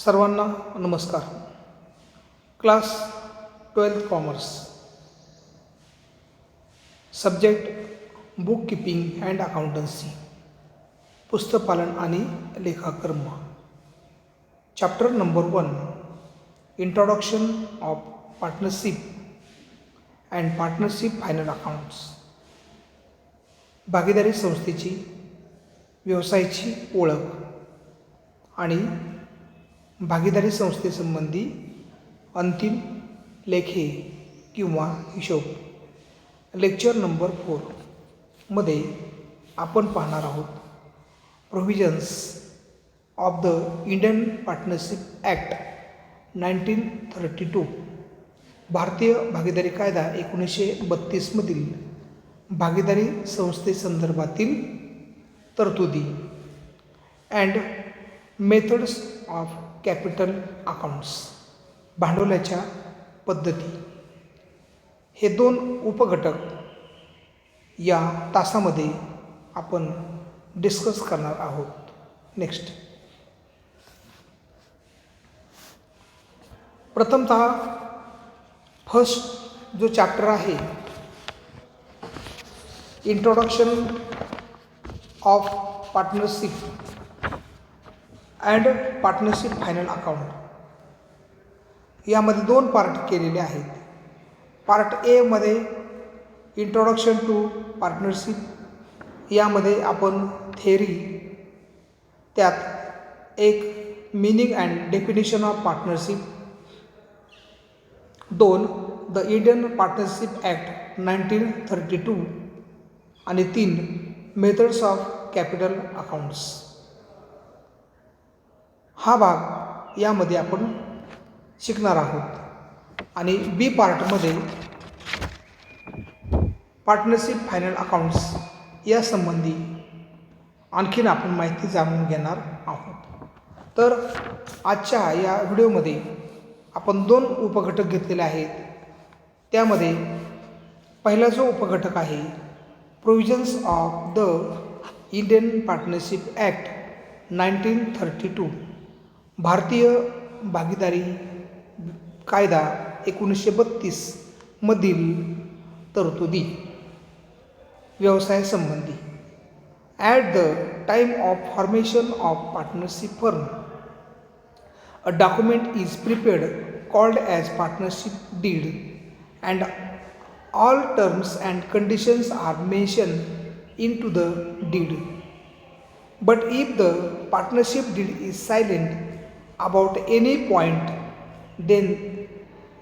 सर्वांना नमस्कार. Class 12th commerce, subject book keeping and accountancy, पुस्तकपालन आणि लेखाकर्म. Chapter number 1, introduction of partnership and partnership final accounts. भागीदारी संस्थेची व्यवसायाची ओळख आणि भागीदारी संस्थेसंबंधी अंतिम लेखे किंवा हिशोब. लेक्चर नंबर 4 मध्ये आपण पाहणार आहोत provisions of the Indian partnership act 1932, भारतीय भागीदारी कायदा 1932 मधील भागीदारी संस्थेसंदर्भातील तरतुदी and methods of capital accounts, भांडवलाच्या पद्धती. हे 2 उपघटक या तासामध्ये आपण डिस्कस करणार आहोत. नेक्स्ट, प्रथमतः फर्स्ट जो चॅप्टर आहे, introduction of partnership and partnership final account. यामध्ये 2 पार्ट केलेले आहेत. पार्ट ए मध्ये इंट्रोडक्शन टू पार्टनरशिप, यामध्ये आपण थेअरी, त्यात एक meaning and definition of partnership, 2 the Indian partnership act 1932 आणि 3 मेथड्स ऑफ कॅपिटल अकाउंट्स. हा भाग यामध्ये आपण शिकणार आहोत. आणि बी पार्टमध्ये पार्टनरशिप फायनल अकाउंट्स या संबंधी आणखीन आपण माहिती जाणून घेणार आहोत. तर आजच्या या व्हिडिओमध्ये आपण 2 उपघटक घेतलेले आहेत. त्यामध्ये पहिला जो उपघटक आहे, provisions of the Indian partnership act 1932, भारतीय भागीदारी कायदा 1932 मधील तरतुदी, व्यवसायासंबंधी. At the time of formation of partnership firm, a document is prepared called as partnership deed and all terms and conditions are mentioned into the deed. But if the partnership deed is silent about any point, then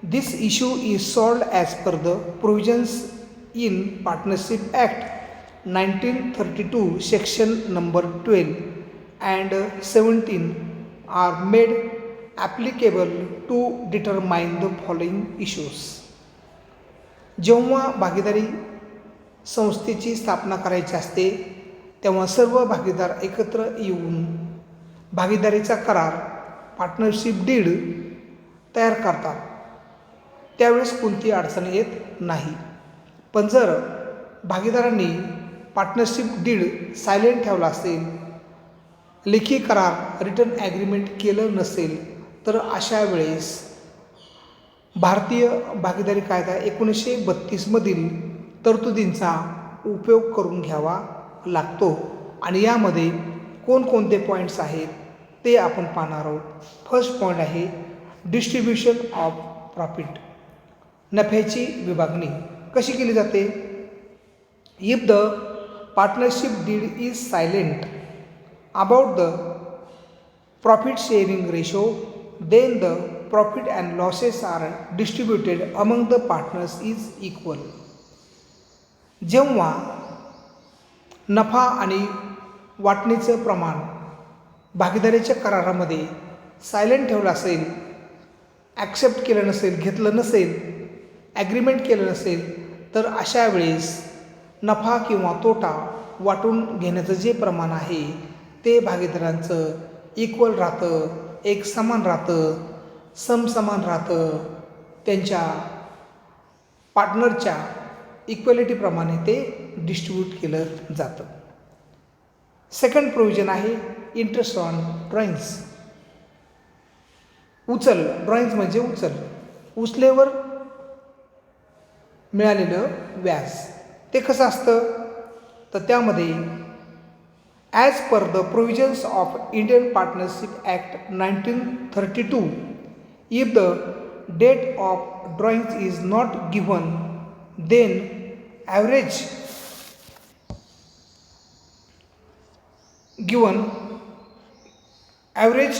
this issue is solved as per the provisions in Partnership Act 1932 section number 12 and 17 are made applicable to determine the following issues. जेव्हा भागीदारी संस्थेची स्थापना करायची असते, तेव्हा सर्व भागीदार एकत्र येऊन भागीदारीचा करार, पार्टनरशिप डीड तयार करतात. त्यावेळेस कोणती अडचण येत नाही. पण जर भागीदारांनी पार्टनरशिप डीड सायलेंट ठेवला असेल, लेखी करार रिटर्न ॲग्रीमेंट केलं नसेल, तर अशा वेळेस भारतीय भागीदारी कायदा 1932 मधील तरतुदींचा उपयोग करून घ्यावा लागतो. आणि यामध्ये कोणकोणते पॉईंट्स आहेत ते आपण पाहणार आहोत. फर्स्ट पॉईंट आहे डिस्ट्रीब्युशन ऑफ प्रॉफिट, नफ्याची विभागणी कशी केली जाते. If the partnership deed is silent about the profit sharing ratio, then the profit and losses are distributed among the partners is equal. जेव्हा नफा आणि वाटणीचं प्रमाण भागीदारीच्या करारामध्ये सायलेंट ठेवलं असेल, ॲक्सेप्ट केलं नसेल, घेतलं नसेल, ॲग्रीमेंट केलं नसेल, तर अशा वेळेस नफा किंवा तोटा वाटून घेण्याचं जे प्रमाण आहे ते भागीदारांचं इक्वल राहतं, एक समान राहतं, समसमान राहतं. त्यांच्या पार्टनरच्या इक्वॅलिटीप्रमाणे ते डिस्ट्रीब्यूट केलं जातं. सेकंड प्रोव्हिजन आहे इंटरेस्ट ऑन ड्रॉइंग्स. उचल, ड्रॉइंग्ज म्हणजे उचल, उचलेवर मिळालेलं व्याज. ते कसं असतं तर त्यामध्ये as per the provisions of Indian partnership act 1932, if the date of drawings is not given then average average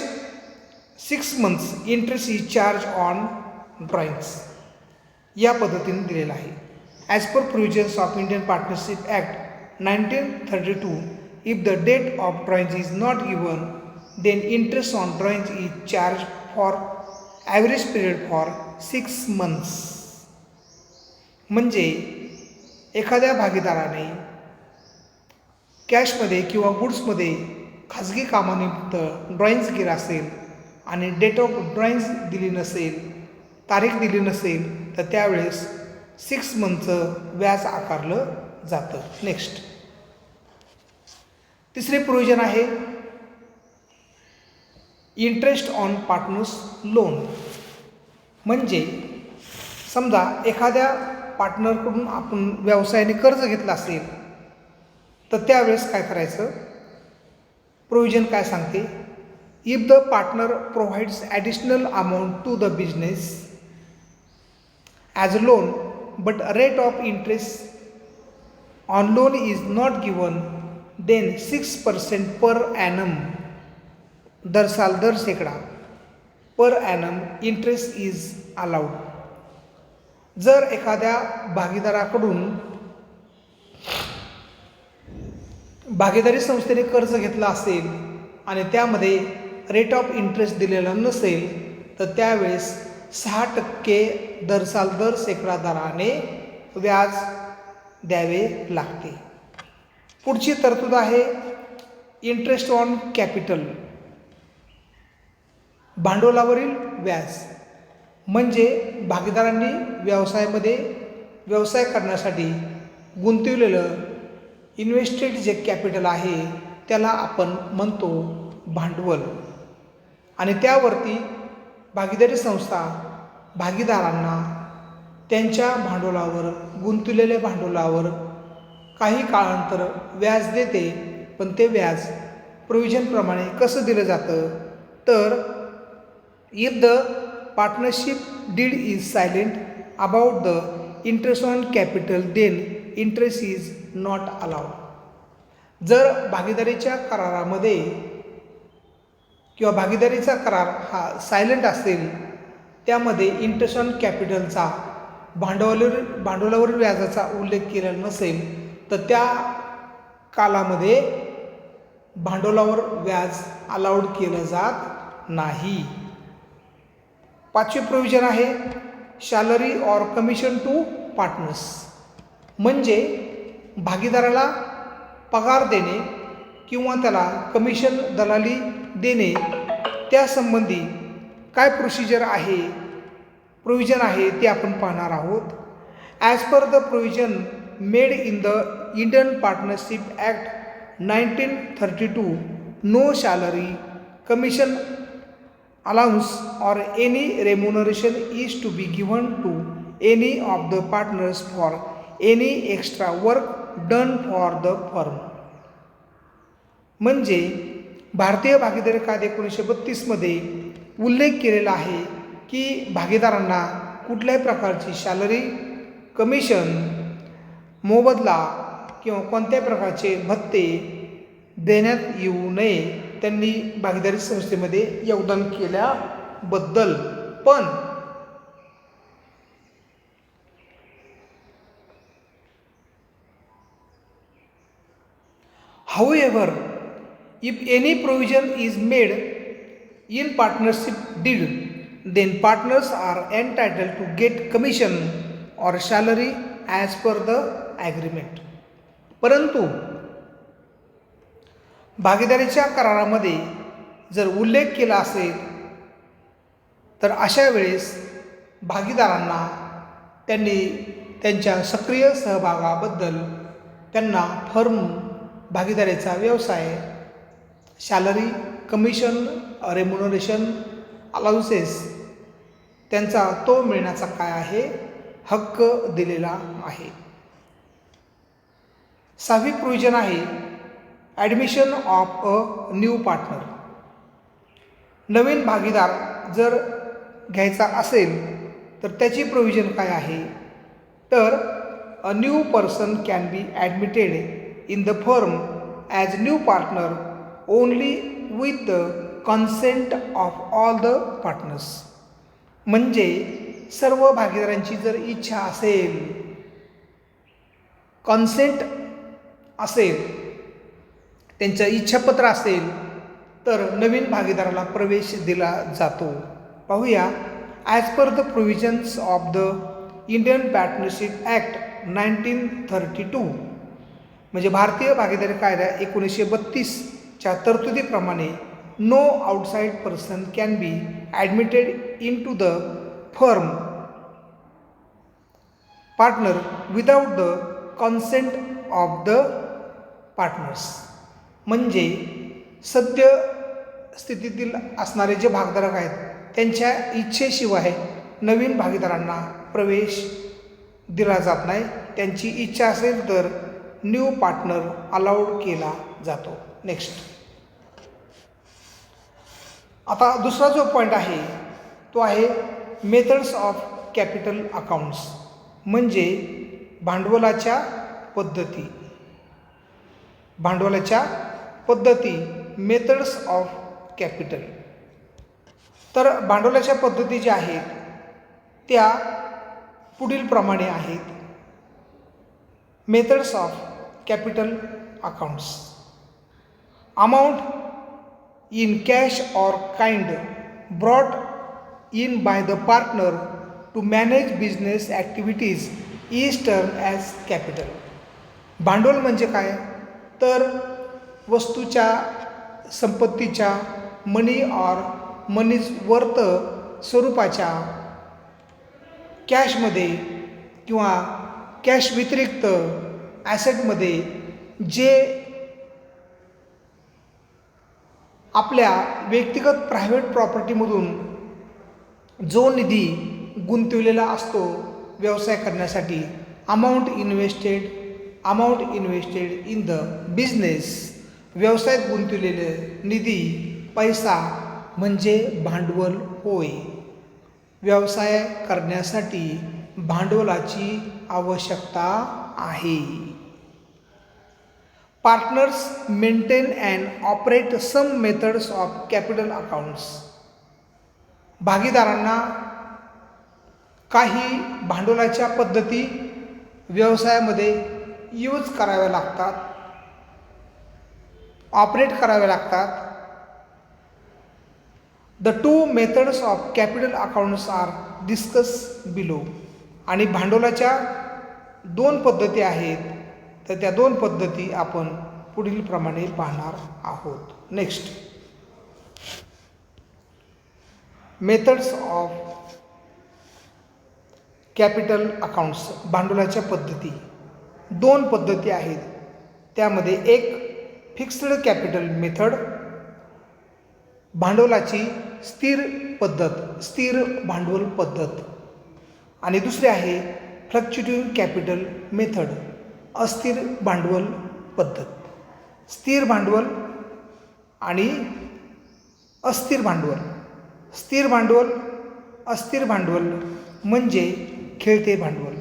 6 months interest is charged on drawings. या पद्धतीने दिलेलं आहे. As per provisions of Indian partnership act 1932, if the date of drawings is not given then interest on drawings is charge for average period for 6 months. म्हणजे एखाद्या भागीदाराने कॅशमध्ये किंवा गुड्समध्ये खाजगी कामानिमित्त ड्रॉइंग्ज केला असेल आणि डेट ऑफ ड्रॉइंग्ज दिली नसेल, तारीख दिली नसेल, तर त्यावेळेस 6 monthचं व्याज आकारलं जातं. नेक्स्ट तिसरे प्रोव्हिजन आहे इंटरेस्ट ऑन पार्टनर्स लोन. म्हणजे समजा एखाद्या पार्टनरकडून आपण व्यवसायाने कर्ज घेतला असेल तर त्यावेळेस काय करायचं. प्रोव्हिजन काय सांगते, if the partner provides additional amount to the business as a loan but rate of interest on loan is not given then 6% per annum, दर साल दर शेकडा per annum interest is allowed. जर एखाद्या भागीदाराकडून भागीदारी संस्थेने कर्ज घेतला असेल आणि त्यामध्ये रेट ऑफ इंटरेस्ट दिलेला नसेल तर त्यावेळेस 6% दर साल दर शेकडा दराने व्याज द्यावे लागते. पुढची तरतूद आहे इंटरेस्ट ऑन कॅपिटल, भांडवलावरील व्याज. म्हणजे भागीदारांनी व्यवसाय करण्यासाठी गुंतवलेलं इन्व्हेस्टेड जे कॅपिटल आहे त्याला आपण म्हणतो भांडवल. आणि त्यावरती भागीदारी संस्था भागीदारांना त्यांच्या भांडवलावर, गुंतवलेल्या भांडवलावर काही काळानंतर व्याज देते. पण ते व्याज प्रोव्हिजनप्रमाणे कसं दिलं जातं तर if the partnership deed is silent about the interest on capital then interest is not allowed. जर भागीदारीच्या करारामध्ये किंवा भागीदारीचा करार हा सायलेंट असेल, त्यामध्ये इंटरेस्ट ऑन कॅपिटलचा भांडवलावरील व्याजाचा उल्लेख केलेला नसेल तर त्या कालामध्ये भांडवलावर व्याज अलाउड केलं जात नाही. पाचवे प्रोव्हिजन आहे salary or commission to partners. म्हणजे भागीदाराला पगार देणे किंवा त्याला कमिशन दलाली देणे त्यासंबंधी काय प्रोसिजर आहे, प्रोव्हिजन आहे ते आपण पाहणार आहोत. As per the provision made in the Indian partnership act 1932, no salary, commission, allowance or any remuneration is to be given to any of the partners for any extra work done for the firm. म्हणजे भारतीय भागीदारी कायदा 1932 उल्लेख केलेला आहे की भागीदारांना कुठल्याही प्रकारची सॅलरी, कमिशन, मोबदला किंवा कोणत्याही प्रकारचे भत्ते देण्यात येऊ नये त्यांनी भागीदारी संस्थेमध्ये योगदान केल्याबद्दल. पण however, if any provision is made in partnership deed, then partners are entitled to get commission or salary as per the agreement. परंतु भागीदारीच्या करारामध्ये जर उल्लेख केला असेल तर अशा वेळेस भागीदारांना त्यांनी त्यांच्या सक्रिय सहभागाबद्दल त्यांना फर्म, भागीदारीचा व्यवसाय, सॅलरी, कमिशन, रेम्युनरेशन अलाउन्सेस त्यांचा तो मिळण्याचा काय आहे हक्क दिलेला आहे. 6वी प्रोव्हिजन आहे admission of a new partner. नवीन भागीदार जर घ्यायचा असेल तर त्याची प्रोव्हिजन काय आहे तर a new person can be admitted in the firm as new partner only with the consent of all the partners. म्हणजे सर्व भागीदारांची जर इच्छा असेल, कन्सेंट असेल, त्यांचं इच्छापत्र असेल तर नवीन भागीदाराला प्रवेश दिला जातो. पाहूया as per the provisions of the Indian partnership act 1932 म्हणजे भारतीय भागीदारी कायदा 1932च्या तरतुदीप्रमाणे no outside person can be admitted into the firm partner without the consent of the partners. म्हणजे सद्य स्थितीतील असणारे जे भागधारक आहेत त्यांच्या इच्छेशिवाय नवीन भागीदारांना प्रवेश दिला जात नाही. त्यांची इच्छा असेल तर न्यू पार्टनर अलाउड केला जातो. नेक्स्ट, आता दुसरा जो पॉईंट आहे तो आहे मेथड्स ऑफ कॅपिटल अकाउंट्स म्हणजे भांडवलाच्या पद्धती मेथड्स ऑफ कॅपिटल. तर भांडवलाच्या पद्धती ज्या आहेत त्या पुढील प्रमाणे आहेत. Methods of capital accounts. Amount in cash or kind brought in by the partner to manage business activities is term as capital. भांडवल म्हणजे काय तर वस्तूच्या संपत्तीच्या मनी और मनीज वर्थ स्वरूपाच्या कॅशमध्ये किंवा कॅश व्यतिरिक्त ॲसेटमध्ये जे आपल्या व्यक्तिगत प्रायव्हेट प्रॉपर्टीमधून जो निधी गुंतवलेला असतो व्यवसाय करण्यासाठी, amount invested in the business, व्यवसायात गुंतवलेले निधी पैसा म्हणजे भांडवल होय. व्यवसाय करण्यासाठी भांडवलाची आवश्यकता आहे. Partners maintain and operate some methods of capital accounts. भागीदारांना काही भांडवलाच्या पद्धती व्यवसायामध्ये यूज कराव्या लागतात, ऑपरेट कराव्या लागतात. The two methods of capital accounts are discuss below. आणि भांडवलाच्या दोन पद्धती आहेत तर त्या दोन पद्धती आपण पुढील प्रमाणे पाहणार आहोत. Next, methods of capital accounts. भांडवलाच्या पद्धती दोन पद्धती आहेत. त्यामध्ये एक फिक्स्ड कॅपिटल मेथड, भांडवलाची स्थिर भांडवल पद्धत, आणि दुसरी आहे फ्लक्च्युएटिंग कॅपिटल मेथड, अस्थिर भांडवल पद्धत. स्थिर भांडवल आणि अस्थिर भांडवल. स्थिर भांडवल, अस्थिर भांडवल म्हणजे खेळते भांडवल.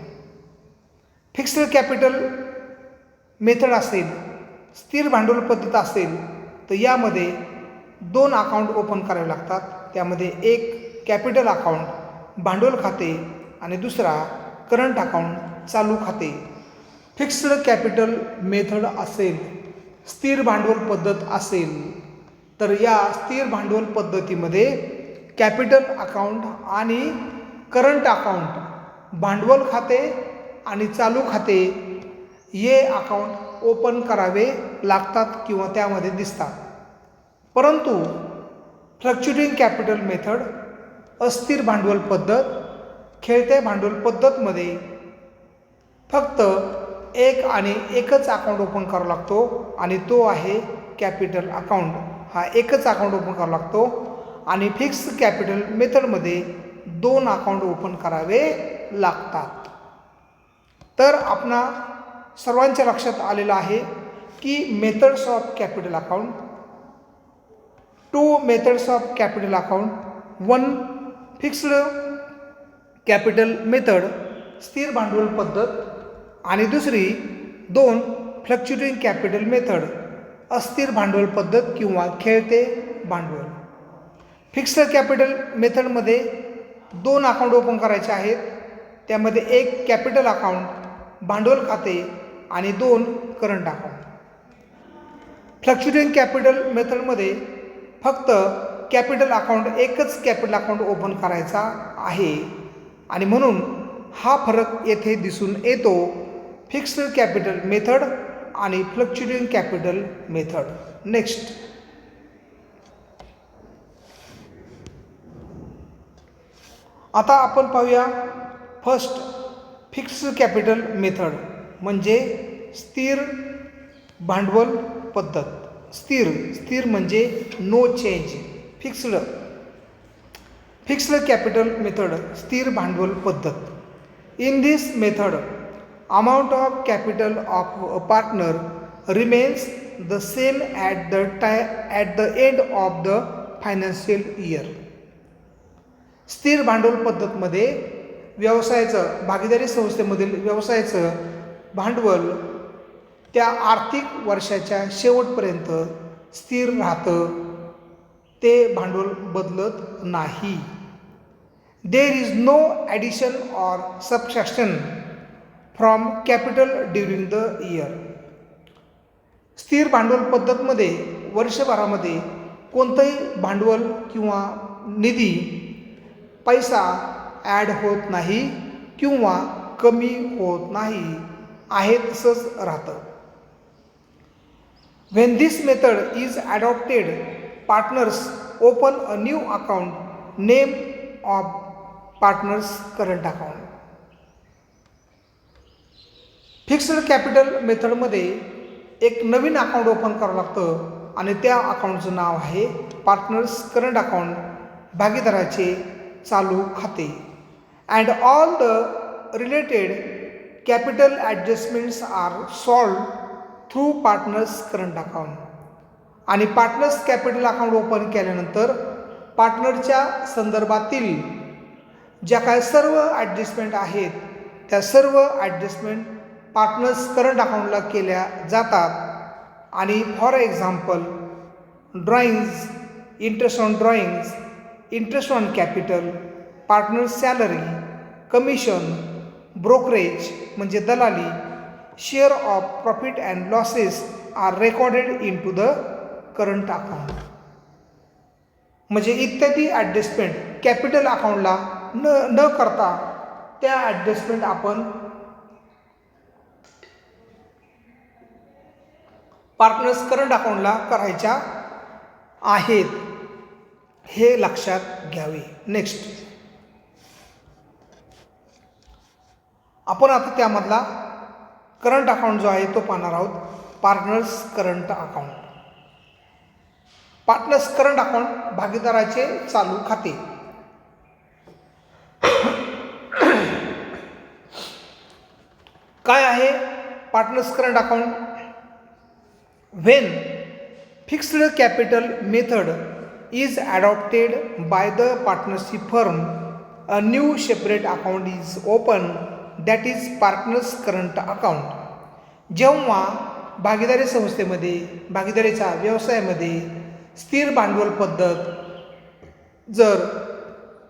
फिक्स्ड कॅपिटल मेथड असेल, स्थिर भांडवल पद्धत असेल तर यामध्ये दोन अकाउंट ओपन करावे लागतात. त्यामध्ये एक कॅपिटल अकाउंट भांडवल खाते आणि दुसरा करंट अकाउंट चालू खाते. फिक्स्ड कॅपिटल मेथड असेल, स्थिर भांडवल पद्धत असेल तर या स्थिर भांडवल पद्धतीमध्ये कॅपिटल अकाउंट आणि करंट अकाउंट, भांडवल खाते आणि चालू खाते हे अकाउंट ओपन करावे लागतात किंवा त्यामध्ये दिसतात. परंतु फ्लक्च्युएटिंग कॅपिटल मेथड, अस्थिर भांडवल पद्धत, खेळते भांडवल पद्धतमध्ये फक्त एक आणि एकच अकाउंट ओपन करावा लागतो आणि तो आहे कॅपिटल अकाउंट. हा एकच अकाउंट ओपन करावा लागतो आणि फिक्स कॅपिटल मेथडमध्ये 2 अकाउंट ओपन करावे लागतात. तर आपणा सर्वांच्या लक्षात आलेलं आहे की methods of capital account, 2 methods of capital account, 1 fixed capital method स्थिर भांडवल पद्धत आणि दुसरी 2 फ्लक्च्युएटिंग कॅपिटल मेथड अस्थिर भांडवल पद्धत किंवा खेळते भांडवल. फिक्स्ड कॅपिटल मेथडमध्ये 2 अकाउंट ओपन करायचे आहेत. त्यामध्ये 1 कॅपिटल अकाउंट भांडवल खाते आणि 2 करंट अकाउंट. फ्लक्च्युएटिंग कॅपिटल मेथडमध्ये फक्त कॅपिटल अकाउंट, एकच कॅपिटल अकाउंट ओपन करायचा आहे आणि म्हणून हा फरक येथे दिसून येतो, फिक्स्ड कॅपिटल मेथड आणि फ्लक्च्युएटिंग कॅपिटल मेथड. नेक्स्ट आता आपण पाहूया फर्स्ट फिक्स्ड कॅपिटल मेथड म्हणजे स्थिर भांडवल पद्धत. स्थिर म्हणजे no change. Fixed capital method स्थिर भांडवल पद्धत. In this method amount of capital of a partner remains the same at the end of the financial year. स्थिर भांडवल पद्धतमध्ये व्यवसायाचं, भागीदारी संस्थेमधील व्यवसायाचं भांडवल त्या आर्थिक वर्षाच्या शेवटपर्यंत स्थिर राहतं, ते भांडवल बदलत नाही. There is no addition or subtraction from capital during the year. स्थिर भांडवल पद्धतमध्ये वर्षभरामध्ये कोणतंही भांडवल किंवा निधी, पैसा ॲड होत नाही किंवा कमी होत नाही, आहे तसंच राहतं. When this method is adopted, partners open a new account name of partner's current account. Fixed capital मेथडमध्ये एक नवीन अकाउंट ओपन करावं लागतं आणि त्या अकाउंटचं नाव आहे पार्टनर्स करंट अकाउंट, भागीदाराचे चालू खाते. And all the related capital adjustments are solved through partners current account. आणि पार्टनर्स कॅपिटल अकाउंट ओपन केल्यानंतर पार्टनरच्या संदर्भातील ज्या काय सर्व ॲडजस्टमेंट आहेत त्या सर्व ॲडजस्टमेंट पार्टनर्स करंट अकाउंटला केल्या जातात. आणि for example drawings, interest on drawings, interest on capital, partners salary, commission, brokerage म्हणजे दलाली, share of profit and losses are recorded into the current account. म्हणजे इत्यादी ॲडजस्टमेंट कॅपिटल अकाउंटला न करता त्या ॲडजस्टमेंट आपण पार्टनर्स करंट अकाउंटला करायच्या आहेत, हे लक्षात घ्यावे. नेक्स्ट आपण आता त्यामधला करंट अकाउंट जो आहे तो पाहणार आहोत. Partners current account. Partners current account भागीदाराचे चालू खाते. काय आहे partners current account? When fixed capital method is adopted by the partnership firm, a new separate account is opened, that is partners current account. जेव्हा भागीदारी संस्थेमध्ये, भागीदारीच्या व्यवसायामध्ये स्थिर भांडवल पद्धत जर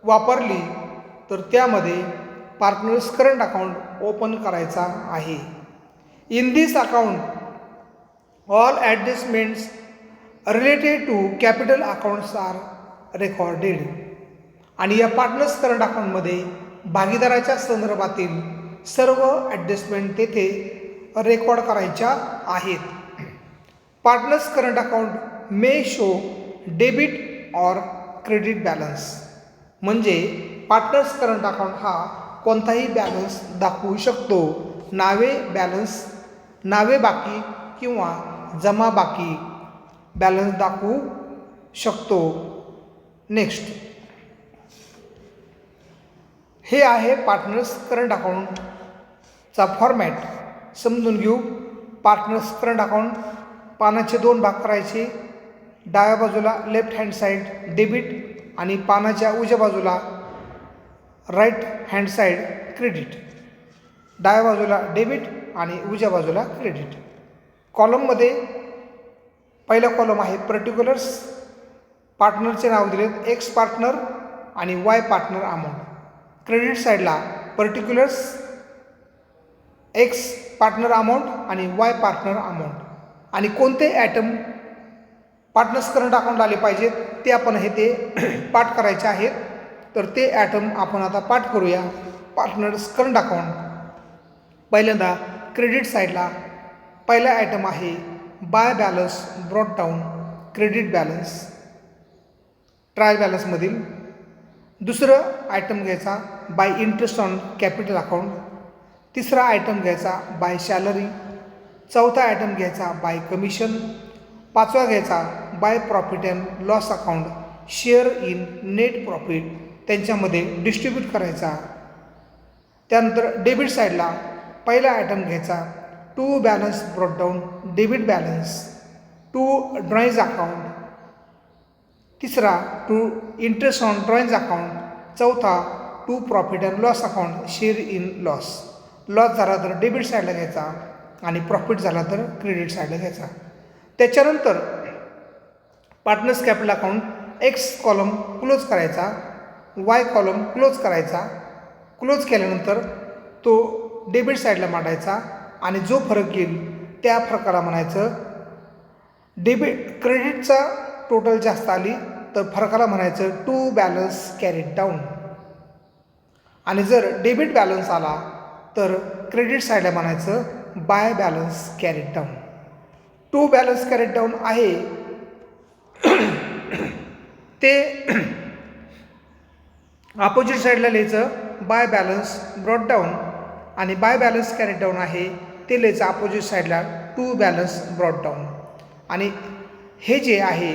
वापरली तर त्यामध्ये पार्टनर्स करंट अकाउंट ओपन करायचा आहे. In this account all adjustments related to capital accounts are recorded. आणि या पार्टनर्स करंट अकाउंटमध्ये भागीदाराच्या संदर्भातील सर्व ॲडजस्टमेंट तेथे रेकॉर्ड करायच्या आहेत. Partners current account may show debit or credit balance. म्हणजे पार्टनर्स करंट अकाउंट हा कोणताही बॅलन्स दाखवू शकतो. नावे बाकी किंवा जमा बाकी बॅलन्स दाखवू शकतो. नेक्स्ट हे आहे पार्टनर्स करंट अकाउंटचा फॉर्मॅट समजून घेऊ. पार्टनर्स करंट अकाउंट पानाचे 2 भाग करायचे. डाव्या बाजूला लेफ्ट हँड साईड डेबिट आणि पानाच्या उजव्या बाजूला राईट हँड साईड क्रेडिट. डाव्या बाजूला डेबिट आणि उजव्या बाजूला क्रेडिट. कॉलममध्ये पहिला कॉलम आहे पर्टिक्युलर्स. पार्टनरचे नाव दिलेत एक्स पार्टनर आणि वाय पार्टनर अमाऊंट. क्रेडिट साईडला पर्टिक्युलर्स एक्स पार्टनर अमाऊंट आणि वाय पार्टनर अमाऊंट. आणि कोणते ॲटम पार्टनर्स करंट अकाउंटला आले पाहिजेत ते आपण हे ते पाठ करायचे आहेत. तर ते ॲटम आपण आता पाठ करूया. पार्टनर्स करंट अकाउंट पहिल्यांदा क्रेडिट साईडला पहिला ॲटम आहे by balance brought down credit balance trial बॅलन्समधील. दुसरं आयटम घ्यायचा by interest on capital account. तिसरा आयटम घ्यायचा बाय सॅलरी. चौथा आयटम घ्यायचा बाय कमिशन. पाचवा घ्यायचा by profit and loss account share in net profit त्यांच्यामध्ये डिस्ट्रीब्यूट करायचा. त्यानंतर डेबिट साईडला पहिला आयटम घ्यायचा to balance brought down debit balance to drawings account. तिसरा to interest on drawing account. चौथा to profit and loss account share in loss. Loss झाला तर डेबिट साईडला घ्यायचा आणि प्रॉफिट झाला तर क्रेडिट साईडला घ्यायचा. त्याच्यानंतर partners capital account x column close करायचा, वाय कॉलम क्लोज करायचा. क्लोज केल्यानंतर तो डेबिट साईडला मांडायचा आणि जो फरक येईल त्या फरकाला म्हणायचं डेबिट. क्रेडिटचा टोटल जास्त आली तर फरकाला म्हणायचं टू बॅलन्स कॅरीड डाऊन. आणि जर डेबिट बॅलन्स आला तर क्रेडिट साईडला म्हणायचं by balance carried down. To balance carried down आहे ते अपोजिट साईडला लिहायचं बाय बॅलन्स ब्रॉट डाऊन आणि बाय बॅलन्स कॅरीड डाऊन आहे ते लिहायचं अपोजिट साईडला टू बॅलन्स ब्रॉट डाऊन. आणि हे जे आहे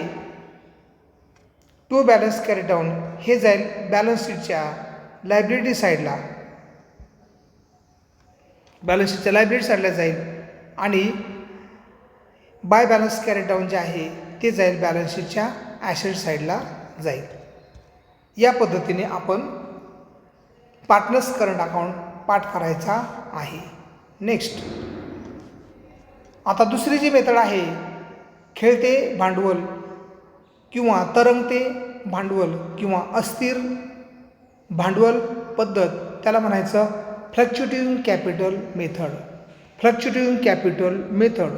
टू बॅलन्स कॅरी डाऊन हे जाईल बॅलन्स शीटच्या लायबिलिटी साईडला. बॅलन्स शीटच्या लायबिलिटी साईडला जाईल आणि बाय बॅलन्स कॅरी डाऊन जे आहे ते जाईल बॅलन्स शीटच्या ॲसेट साईडला जाईल. या पद्धतीने आपण पार्टनर्स करंट अकाउंट पाठ करायचा आहे. नेक्स्ट आता दुसरी जी मेथड आहे खेळते भांडवल किंवा तरंगते भांडवल किंवा अस्थिर भांडवल पद्धत त्याला म्हणायचं fluctuating capital method. Fluctuating capital method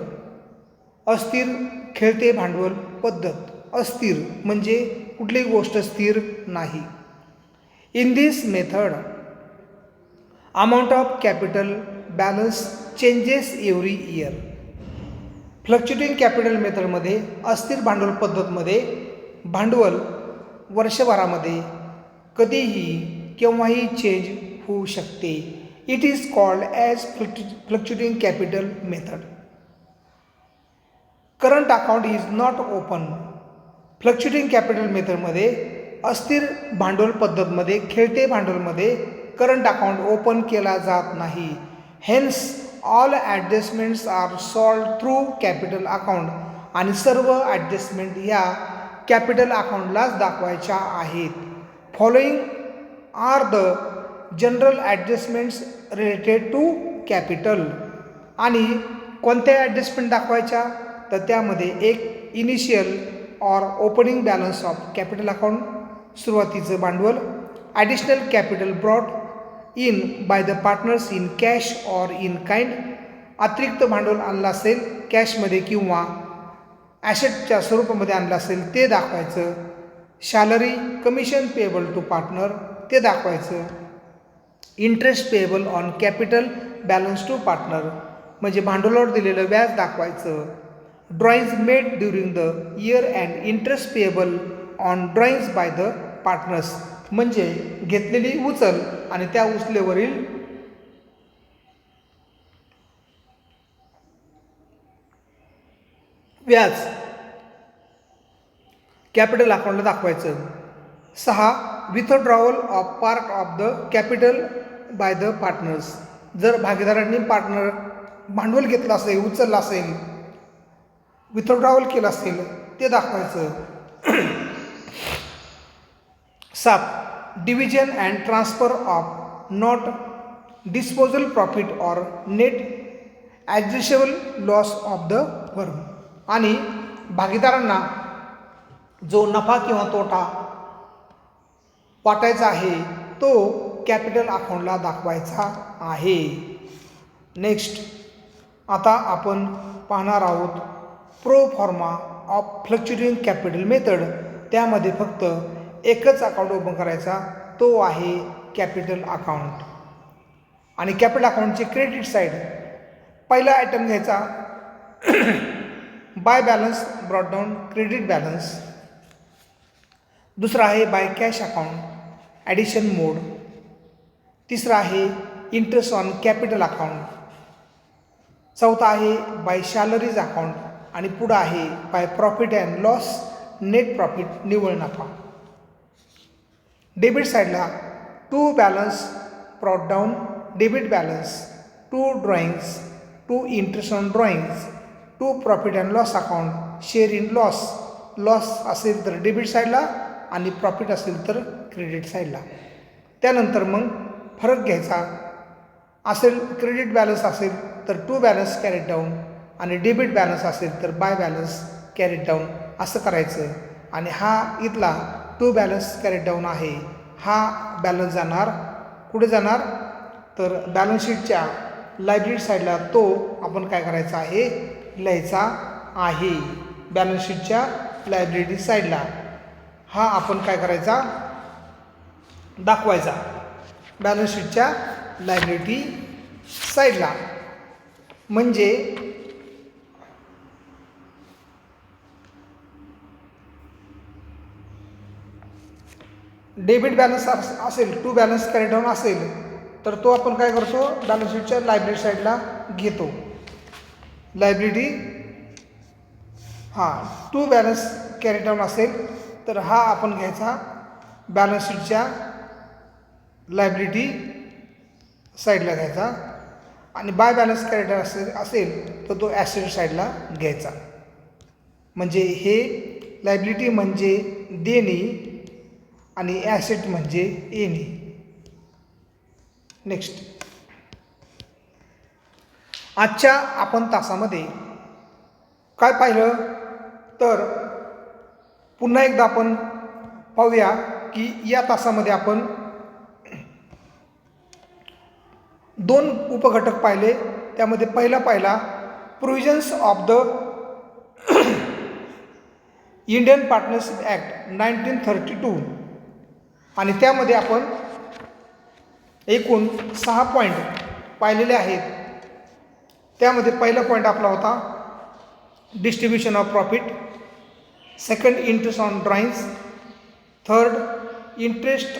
अस्थिर खेळते भांडवल पद्धत. अस्थिर म्हणजे कुठलीही गोष्ट स्थिर नाही. In this method amount of capital balance changes every year. Fluctuating capital मेथडमध्ये अस्थिर भांडवल पद्धतमध्ये भांडवल वर्षभरामध्ये कधीही केव्हाही चेंज होऊ शकते. It is called as fluctuating capital method. Current account is not open. Fluctuating capital मेथडमध्ये अस्थिर भांडवल पद्धतमध्ये खेळते भांडवलमध्ये करंट अकाउंट ओपन केला जात नाही. Hence all adjustments are solve through capital account. आणि सर्व ॲडजस्टमेंट ह्या कॅपिटल अकाउंटलाच दाखवायच्या आहेत. Following are the general adjustments related to capital. आणि कोणत्या ॲडजस्टमेंट दाखवायच्या तर त्यामध्ये एक initial or opening balance of capital account सुरुवातीचं भांडवल. Additional capital brought in by the partners in cash or in kind. अतिरिक्त भांडवल आणलं असेल कॅशमध्ये किंवा ॲसेटच्या स्वरूपामध्ये आणलं असेल ते दाखवायचं. Salary commission payable to partner ते दाखवायचं. Interest payable on capital balance to partner म्हणजे भांडवलावर दिलेलं व्याज दाखवायचं. Drawings made during the year and interest payable on drawings by the partners म्हणजे घेतलेली उचल आणि त्या उचलेवरील व्याज कॅपिटल अकाउंटला दाखवायचं. 6. Withdrawal of part of the capital bye the partners. जर भागीदारांनी भांडवल घेतलं असेल, उचललं असेल, विथड्रॉवल केलं असेल ते दाखवायचं. 7. Division and transfer of not disposal profit or net adjustable loss of the firm. आणि भागीदारांना जो नफा किंवा तोटा वाटायचा आहे तो कॅपिटल अकाउंटला दाखवायचा आहे. नेक्स्ट आता आपण पाहणार आहोत प्रो फॉर्मा ऑफ फ्लक्च्युएटिंग कॅपिटल मेथड. त्यामध्ये फक्त एकच अकाउंट ओपन करायचा, तो आहे कॅपिटल अकाउंट. आणि कॅपिटल अकाउंटची क्रेडिट साईड पहिला आयटम घ्यायचा by balance brought down credit balance. दुसरा आहे by cash account addition mode. तिसरा आहे इंटरेस्ट ऑन कॅपिटल अकाउंट. चौथा आहे बाय सॅलरीज अकाउंट. आणि पुढं आहे by profit and loss net profit निव्वळ नफा. डेबिट साईडला to balance brought down debit balance, to drawings, to interest on drawings, to profit and loss account, share in loss. Loss असेल तर debit साईडला आणि प्रॉफिट असेल तर क्रेडिट साईडला. त्यानंतर मग फरक घ्यायचा असेल, क्रेडिट बॅलन्स असेल तर टू बॅलन्स कॅरीड डाऊन आणि डेबिट बॅलन्स असेल तर बाय बॅलन्स कॅरीड डाऊन असं करायचं. आणि हा इथला टू बॅलन्स कॅरीड डाऊन आहे, हा बॅलन्स जाणार कुठे जाणार तर बॅलन्स शीटच्या लायबिलिटी साईडला. तो आपण काय करायचा आहे लिहायचा आहे. बॅलन्स शीटच्या लायबिलिटी साईडला हा आपण काय करायचा दाखवायचा बॅलन्स शीटच्या लायबिलिटी साईडला. म्हणजे डेबिट बॅलन्स असेल, टू बॅलन्स कॅरी डाऊन असेल तर तो आपण काय करतो बॅलन्स शीटच्या लायबिलिटी साईडला घेतो. Liability to balance carry down असेल तर हा आपण घ्यायचा बॅलन्स शीटच्या लायबिलिटी साईडला घ्यायचा. आणि बाय बॅलन्स कॅरी डाऊन असेल तर तो ॲसेट साईडला घ्यायचा. म्हणजे हे लायबिलिटी म्हणजे देणी आणि ॲसेट म्हणजे येणे. नेक्स्ट आजच्या आपण तासामध्ये काय पाहिलं तर पुन्हा एकदा आपण पाहूया की या तासामध्ये आपण दोन उपघटक पाहिले. त्यामध्ये पहिला provisions of the Indian partnership act 1932 आणि त्यामध्ये आपण एकूण 6 पॉईंट पाहिलेले आहेत. त्यामध्ये पहिला पॉईंट आपला होता distribution of profit, second interest on drawings, third interest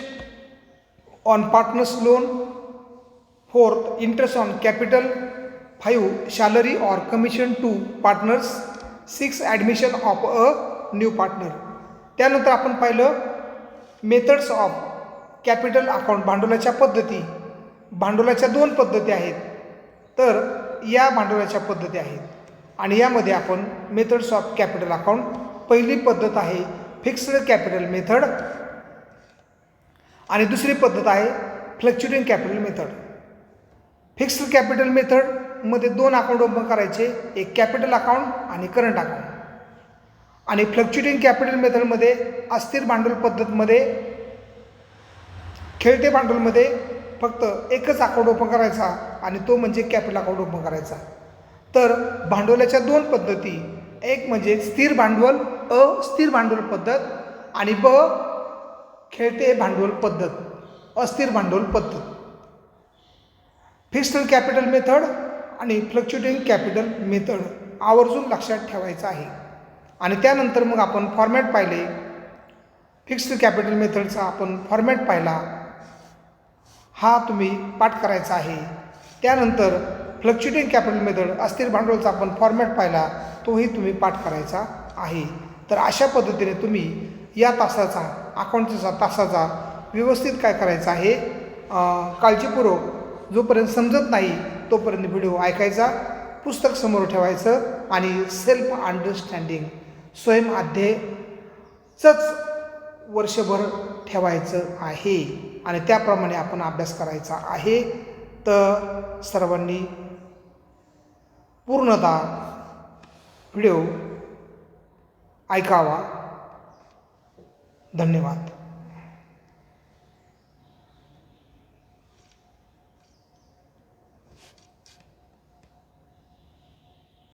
on partners loan, fourth interest on capital, 5 salary or commission to partners, 6 admission of a new partner. त्यानंतर आपण पाहिलं मेथड्स ऑफ कॅपिटल अकाउंट. भांडवलाच्या पद्धती, भांडवलाच्या 2 पद्धती आहेत. तर या भांडवलाच्या पद्धती आहेत आणि यामध्ये आपण मेथड्स ऑफ कॅपिटल अकाउंट. पहिली पद्धत आहे फिक्स्ड कॅपिटल मेथड आणि दुसरी पद्धत आहे fluctuating capital method. Fixed capital मेथडमध्ये 2 अकाउंट ओपन करायचे, एक कॅपिटल अकाउंट आणि करंट अकाउंट. आणि फ्लक्च्युएटिंग कॅपिटल मेथडमध्ये अस्थिर भांडवल पद्धतीमध्ये, खेळते भांडवलमध्ये फक्त एकच अकाउंट ओपन करायचा आणि तो म्हणजे कॅपिटल अकाउंट ओपन करायचा. तर भांडवलाच्या 2 पद्धती, एक म्हणजे स्थिर भांडवल अस्थिर भांडवल पद्धत आणि खेळते भांडवल पद्धत अस्थिर भांडवल पद्धत. फिक्स्ड कॅपिटल मेथड आणि फ्लक्च्युएटिंग कॅपिटल मेथड आवर्जून लक्षात ठेवायचं आहे. आणि त्यानंतर मग आपण फॉर्मॅट पाहिले. फिक्स्ड कॅपिटल मेथडचा आपण फॉर्मॅट पाहिला, हा तुम्ही पाठ करायचा आहे. त्यानंतर फ्लक्च्युएटिंग कॅपिटल मेथड अस्थिर भांडवलचा आपण फॉर्मॅट पाहिला, तोही तुम्ही पाठ करायचा आहे. तर अशा पद्धतीने तुम्ही या तासाचा अकाउंटचा तासाचा व्यवस्थित काय करायचा आहे, काळजीपूर्वक जोपर्यंत समजत नाही तोपर्यंत व्हिडिओ ऐकायचा, पुस्तक समोर ठेवायचं आणि सेल्फ अंडरस्टँडिंग स्वयंअध्ययच वर्षभर ठेवायचं आहे आणि त्याप्रमाणे आपण अभ्यास करायचा आहे. तर सर्वांनी पूर्णतः व्हिडिओ ऐकावा. धन्यवाद.